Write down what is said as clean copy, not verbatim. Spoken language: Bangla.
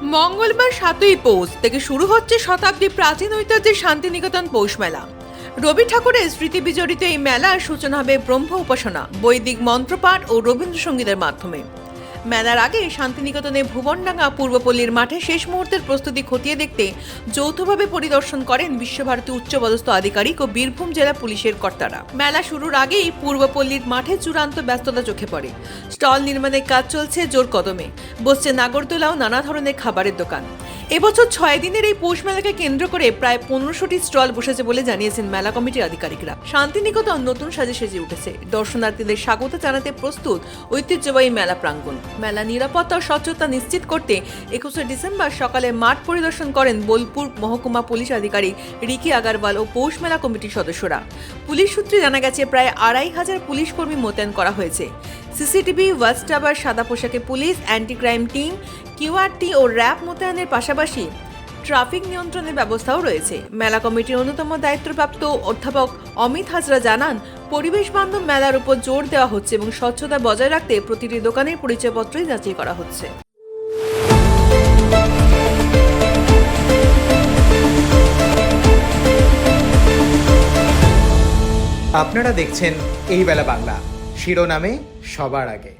মঙ্গলবার ৭ই পৌষ থেকে শুরু হচ্ছে শতাব্দী প্রাচীন ঐতিহ্যের শান্তিনিকেতন পৌষ মেলা। রবি ঠাকুরের স্মৃতি বিজড়িত এই মেলার সূচনা হবে ব্রহ্ম উপাসনা, বৈদিক মন্ত্রপাঠ ও রবীন্দ্রসঙ্গীতের মাধ্যমে। মেলার আগে শান্তিনিকেতনে ভুবনডাঙ্গা পূর্বপল্লীর মাঠে শেষ মুহূর্তের প্রস্তুতি খতিয়ে দেখতে যৌথভাবে পরিদর্শন করেন বিশ্বভারতী উচ্চপদস্থ আধিকারিক ও বীরভূম জেলা পুলিশের কর্তারা। মেলা শুরুর আগেই পূর্বপল্লীর মাঠে চূড়ান্ত ব্যস্ততা চোখে পড়ে। স্টল নির্মাণের কাজ চলছে জোর কদমে, বসছে নাগরদোলা ও নানা ধরনের খাবারের দোকান। এবছর 6 দিনের এই পৌষ মেলাকে কেন্দ্র করে প্রায় 1500টি স্টল বসেছে বলে জানিয়েছেন মেলা কমিটির আধিকারিকরা। শান্তিনিকেতন নতুন সাজে সেজে উঠেছে। দর্শনার্থীদের স্বাগত জানাতে প্রস্তুত ঐতিহ্যবাহী মেলা প্রাঙ্গণ। মেলা নিরাপত্তা ও স্বচ্ছতা নিশ্চিত করতে 21শে ডিসেম্বর সকালে মাঠ পরিদর্শন করেন বোলপুর মহকুমা পুলিশ আধিকারিক রিকি আগারওয়াল ও পৌষ মেলা কমিটির সদস্যরা। পুলিশ সূত্রে জানা গেছে প্রায় 2500 পুলিশ কর্মী মোতায়েন করা হয়েছে। সিসিটিভি, ওয়াচ টাওয়ার, সাদা পোশাকে police, anti crime team, QRT ও র্যাব মোতায়েনের পাশাপাশি ট্রাফিক নিয়ন্ত্রণের ব্যবস্থাও রয়েছে। মেলা কমিটির অন্যতম দায়িত্বপ্রাপ্ত অধ্যাপক অমিত হাজরা জানান, পরিবেশ বান্ধব মেলার উপর জোর দেওয়া হচ্ছে এবং স্বচ্ছতা বজায় রাখতে প্রতিটি দোকানের পরিচয়পত্রই যাচাই করা হচ্ছে। আপনারা দেখছেন এই বেলা বাংলা, শিরোনামে সবার আগে।